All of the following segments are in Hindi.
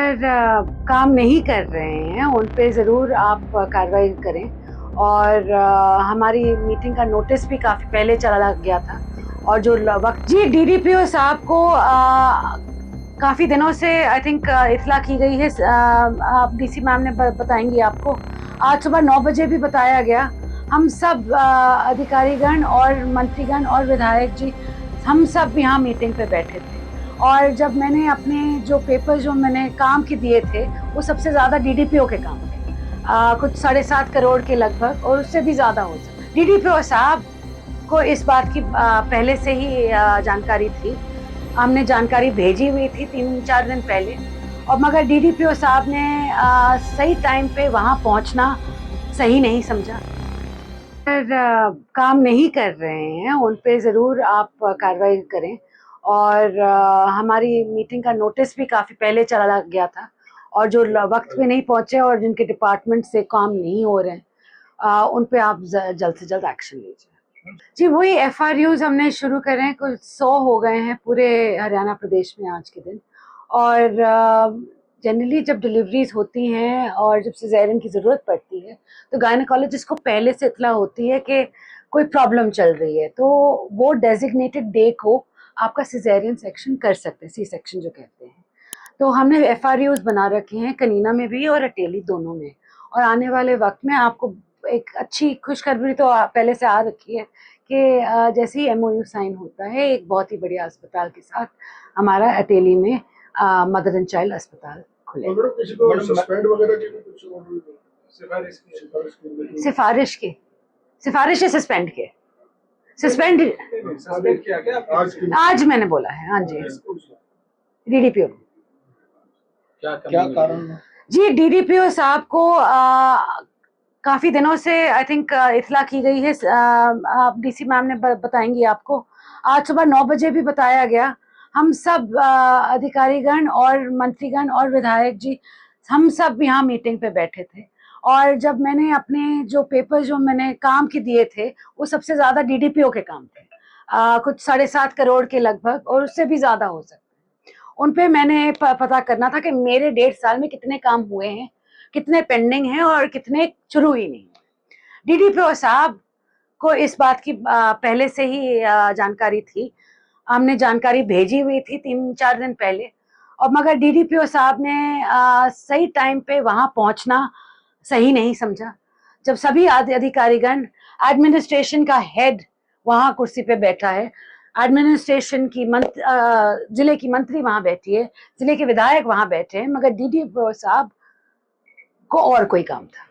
पर काम नहीं कर रहे हैं उन पे ज़रूर आप कार्रवाई करें। और हमारी मीटिंग का नोटिस भी काफ़ी पहले चला गया था। और जो वक्त जी डीडीपीओ साहब को काफ़ी दिनों से आई थिंक इत्तला की गई है। आप डीसी मैम ने बताएंगी आपको। आज सुबह 9 बजे भी बताया गया। हम सब अधिकारीगण और मंत्रीगण और विधायक जी हम सब यहाँ मीटिंग पे बैठे थे। और जब मैंने अपने जो पेपर जो मैंने काम के दिए थे वो सबसे ज़्यादा डीडीपीओ के काम थे, कुछ 7.5 करोड़ के लगभग और उससे भी ज़्यादा हो सकता। डीडीपीओ साहब को इस बात की पहले से ही जानकारी थी। हमने जानकारी भेजी हुई थी 3-4 दिन पहले। और मगर डीडीपीओ साहब ने सही टाइम पे वहाँ पहुँचना सही नहीं समझा। पर काम नहीं कर रहे हैं उन पे ज़रूर आप कार्रवाई करें। और हमारी मीटिंग का नोटिस भी काफ़ी पहले चला गया था। और जो वक्त पे नहीं पहुँचे और जिनके डिपार्टमेंट से काम नहीं हो रहे हैं उन पे आप जल्द से जल्द एक्शन लीजिए। जी वही एफआरयूज हमने शुरू करे हैं, कुछ 100 हो गए हैं पूरे हरियाणा प्रदेश में आज के दिन। और जनरली जब डिलीवरीज होती हैं और जब सिजेरियन की ज़रूरत पड़ती है तो गायनेकोलॉजिस्ट को पहले से इत्तला होती है कि कोई प्रॉब्लम चल रही है, तो वो डेजिग्नेटेड डे को आपका सिजेरियन सेक्शन कर सकते हैं, सी सेक्शन जो कहते हैं। तो हमने एफआरयूज बना रखे हैं कनीना में भी और अटेली दोनों में। और आने वाले वक्त में आपको एक अच्छी खुशखबरी तो पहले से आ रखी है कि जैसे ही एमओयू साइन होता है एक बहुत ही बढ़िया अस्पताल के साथ हमारा अटेली में मदर एंड चाइल्ड अस्पताल खुलेगा। सिफारिश है सस्पेंड के सस्पेंड आज मैंने बोला है। हाँ जी डीडीपीओ क्या कारण जी डीडीपीओ साहब को काफ़ी दिनों से आई थिंक इत्तला की गई है। आप डीसी मैम ने बताएंगी आपको। आज सुबह 9 बजे भी बताया गया। हम सब अधिकारीगण और मंत्रीगण और विधायक जी हम सब यहाँ मीटिंग पे बैठे थे। और जब मैंने अपने जो पेपर जो मैंने काम के दिए थे वो सबसे ज़्यादा डीडीपीओ के काम थे, कुछ 7.5 करोड़ के लगभग और उससे भी ज़्यादा हो सकता। उन पे मैंने पता करना था कि मेरे 1.5 साल में कितने काम हुए हैं, कितने पेंडिंग हैं और कितने शुरू ही नहीं। डीडीपीओ साहब को इस बात की पहले से ही जानकारी थी। हमने जानकारी भेजी हुई थी 3-4 दिन पहले। और मगर डीडीपीओ साहब ने सही टाइम पे वहाँ पहुँचना सही नहीं समझा। जब सभी अधिकारीगण, एडमिनिस्ट्रेशन का हेड वहाँ कुर्सी पे बैठा है, एडमिनिस्ट्रेशन की जिले की मंत्री वहां बैठी है, जिले के विधायक वहां बैठे हैं, मगर डीडीपीओ साहब को और कोई काम था।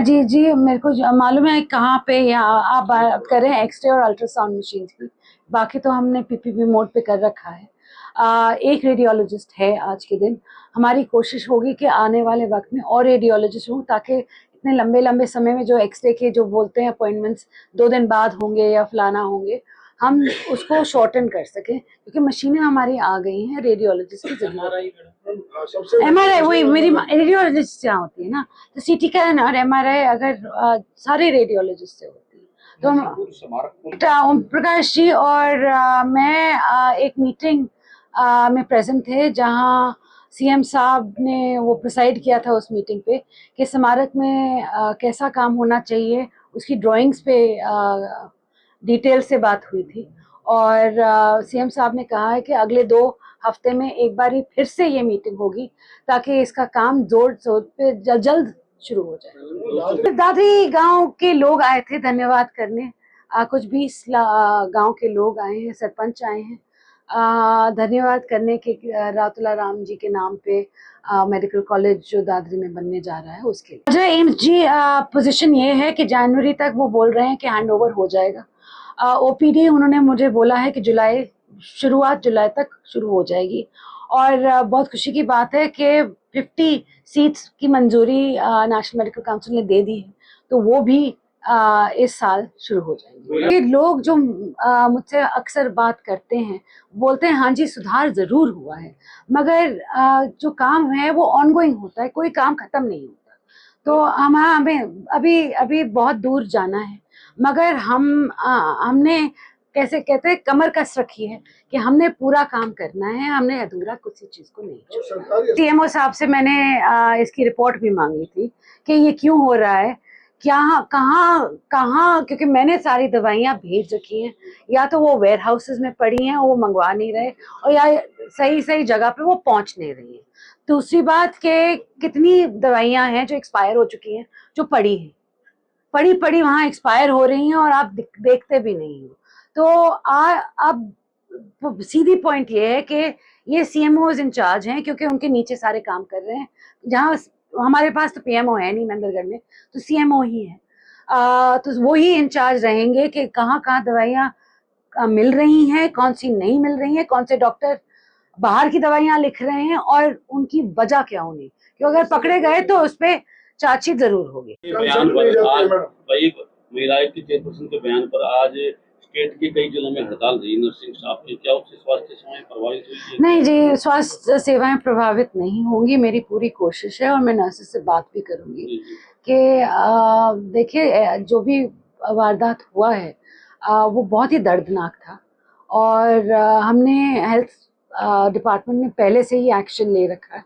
जी जी मेरे को मालूम है कहाँ पे। यहाँ आप बात करें एक्सरे और अल्ट्रासाउंड मशीन की, बाकी तो हमने पीपीपी मोड पे कर रखा है। एक रेडियोलॉजिस्ट है आज के दिन। हमारी कोशिश होगी कि आने वाले वक्त में और रेडियोलॉजिस्ट हों ताकि इतने लंबे लंबे समय में जो एक्सरे के जो बोलते हैं अपॉइंटमेंट्स 2 दिन बाद होंगे या फलाना होंगे, हम उसको शॉर्टन कर सकें क्योंकि मशीनें हमारी आ गई हैं। रेडियोलॉजिस्ट की जरूरत। एमआरआई वही मेरी रेडियोलॉजिस्ट यहाँ होती है ना, तो सीटी स्कैन और एमआरआई अगर सारे रेडियोलॉजिस्ट से होती है। तो ओम प्रकाश जी और मैं एक मीटिंग में प्रेजेंट थे जहाँ सीएम साहब ने वो प्रिसाइड किया था उस मीटिंग पे कि स्मारक में कैसा काम होना चाहिए, उसकी ड्राइंग्स पे डिटेल से बात हुई थी। और सीएम साहब ने कहा है कि अगले 2 हफ्ते में एक बारी फिर से ये मीटिंग होगी ताकि इसका काम जोर शोर पे जल्द शुरू हो जाए। दादरी गांव के लोग आए थे धन्यवाद करने। कुछ 20 गांव के लोग आए हैं, सरपंच आए हैं धन्यवाद करने के रातुला राम जी के नाम पे मेडिकल कॉलेज जो दादरी में बनने जा रहा है उसके लिए। जो एम्स जी पोजीशन ये है कि जनवरी तक वो बोल रहे हैं कि हैंड ओवर हो जाएगा। ओपीडी उन्होंने मुझे बोला है कि शुरुआत जुलाई तक शुरू हो जाएगी। और बहुत खुशी की बात है कि 50 सीट्स की मंजूरी नेशनल मेडिकल काउंसिल ने दे दी है, तो वो भी इस साल शुरू हो जाएंगे। ये लोग जो मुझसे अक्सर बात करते हैं बोलते हैं हाँ जी सुधार ज़रूर हुआ है, मगर जो काम है वो ऑनगोइंग होता है, कोई काम ख़त्म नहीं होता। तो हमें अभी बहुत दूर जाना है, मगर हमने कैसे कहते हैं, कमर कस रखी है कि हमने पूरा काम करना है, हमने अधूरा किसी चीज को नहीं छोड़ना। सीएमओ साहब से मैंने इसकी रिपोर्ट भी मांगी थी कि ये क्यों हो रहा है, क्या कहाँ कहाँ, क्योंकि मैंने सारी दवाइयाँ भेज रखी हैं, या तो वो वेयर हाउसेज में पड़ी हैं वो मंगवा नहीं रहे, और या सही सही जगह पे वो पहुंच नहीं रही हैं। दूसरी बात कि कितनी दवाइयाँ हैं जो एक्सपायर हो चुकी हैं, जो पड़ी हैं, पड़ी पड़ी वहाँ एक्सपायर हो रही हैं और आप देखते भी नहीं हो। तो अब सीधी पॉइंट ये है कि ये सीएमओज इंचार्ज हैं, क्योंकि उनके नीचे सारे काम कर रहे हैं। जहाँ हमारे पास तो पीएमओ है नहीं महेंद्रगढ़ में, तो सीएमओ ही है। तो वो ही इंचार्ज रहेंगे कि कहाँ कहाँ दवाइयाँ मिल रही हैं, कौन सी नहीं मिल रही हैं, कौन से डॉक्टर बाहर की दवाइयाँ लिख रहे हैं और उनकी वजह क्या होनी, क्योंकि अगर पकड़े गए तो उस पर चार्जशीट जरूर होगी। बयान पर आज महिला आयोग की चेयरपर्सन के बयान पर आज स्टेट के कई जिलों में हड़ताल रही नर्सिंग स्टाफ की, क्या उससे स्वास्थ्य सेवाएं प्रभावित हुई है? नहीं जी, स्वास्थ्य सेवाएं प्रभावित नहीं होंगी, मेरी पूरी कोशिश है और मैं नर्सेस से बात भी करूंगी कि देखिए जो भी वारदात हुआ है वो बहुत ही दर्दनाक था, और हमने हेल्थ डिपार्टमेंट ने पहले से ही एक्शन ले रखा है।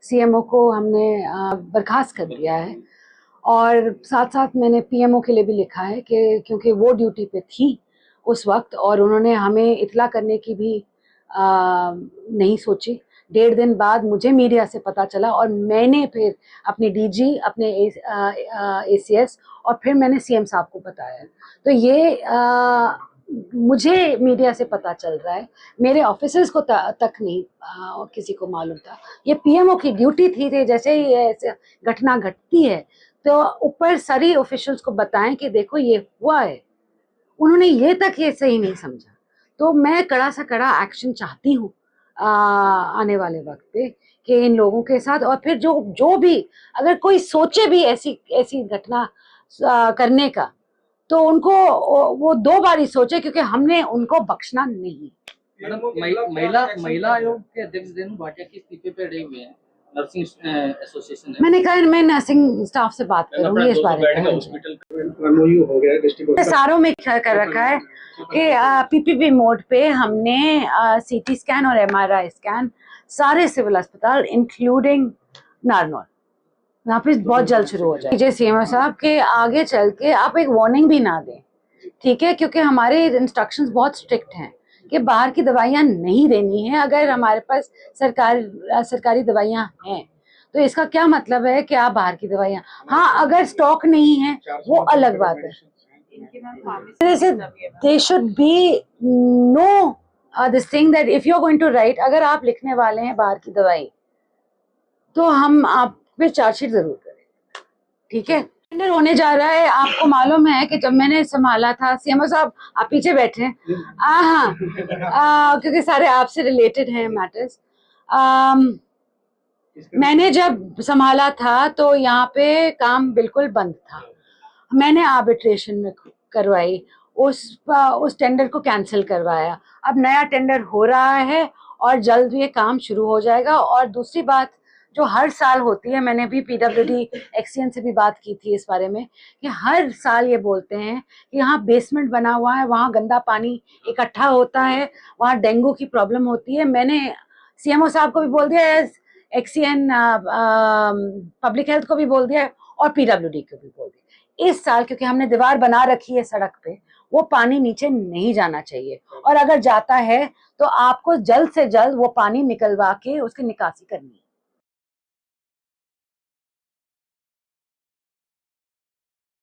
सीएमओ को हमने बर्खास्त कर दिया है, और साथ साथ मैंने पीएमओ के लिए भी लिखा है कि क्योंकि वो ड्यूटी पे थी उस वक्त और उन्होंने हमें इत्तला करने की भी नहीं सोची। 1.5 दिन बाद मुझे मीडिया से पता चला और मैंने फिर अपने डीजी, अपने एसीएस और फिर मैंने सीएम साहब को बताया। तो ये मुझे मीडिया से पता चल रहा है, मेरे ऑफिसर्स को तक नहीं किसी को मालूम था। ये पीएमओ की ड्यूटी थी जैसे ही ऐसे घटना घटती है तो ऊपर सारी ऑफिशियल्स को बताएं कि देखो ये हुआ है। उन्होंने ये तक ये सही नहीं समझा। तो मैं कड़ा सा कड़ा एक्शन चाहती हूँ आने वाले वक्त पे कि इन लोगों के साथ, और फिर जो भी अगर कोई सोचे भी ऐसी घटना करने का, तो उनको वो 2 बार ही सोचे, क्योंकि हमने उनको बख्शना नहीं। महिला आयोग के अध्यक्ष रेणु भाटिया की इस्तीफे पे अड़े हुए हैं नर्सिंग एसोसिएशन है। मैंने कहा मैं नर्सिंग स्टाफ से बात करूंगी इस बारे में। हो गया डिस्ट्रिक्ट सारों में कर रखा है कि पीपीपी मोड पे हमने सीटी स्कैन और एमआरआई स्कैन सारे सिविल अस्पताल इंक्लूडिंग नारनौल यहाँ पे बहुत जल्द शुरू हो जाए। सीएमओ साहब के आगे चल के आप एक वार्निंग भी ना दें, ठीक है, क्योंकि हमारे इंस्ट्रक्शंस बहुत स्ट्रिक्ट हैं कि बाहर की दवाइयाँ नहीं देनी है। अगर हमारे पास सरकारी दवाइयाँ हैं तो इसका क्या मतलब है कि आप बाहर की दवाइयाँ, हाँ अगर स्टॉक नहीं है वो अलग बात है। They should be no this thing that if you're going to write, अगर आप लिखने वाले हैं बाहर की दवाई तो हम आप पे चार्जशीट जरूर करें, ठीक है। टेंडर होने जा रहा है, आपको मालूम है कि जब मैंने संभाला था, सीएमओ साहब आप पीछे बैठे हैं, हाँ क्योंकि सारे आपसे रिलेटेड हैं मैटर्स। मैंने जब संभाला था तो यहाँ पे काम बिल्कुल बंद था। मैंने आर्बिट्रेशन में करवाई, उस टेंडर को कैंसिल करवाया। अब नया टेंडर हो रहा है और जल्द ये काम शुरू हो जाएगा। और दूसरी बात जो हर साल होती है, मैंने भी पीडब्ल्यूडी एक्सीएन से भी बात की थी इस बारे में, कि हर साल ये बोलते हैं कि यहाँ बेसमेंट बना हुआ है, वहाँ गंदा पानी इकट्ठा होता है, वहाँ डेंगू की प्रॉब्लम होती है। मैंने सीएमओ साहब को भी बोल दिया है, एक्सीएन पब्लिक हेल्थ को भी बोल दिया है और पीडब्ल्यूडी को भी बोल दिया। इस साल क्योंकि हमने दीवार बना रखी है सड़क पे, वो पानी नीचे नहीं जाना चाहिए, और अगर जाता है तो आपको जल्द से जल्द वो पानी निकलवा के उसकी निकासी करनी है।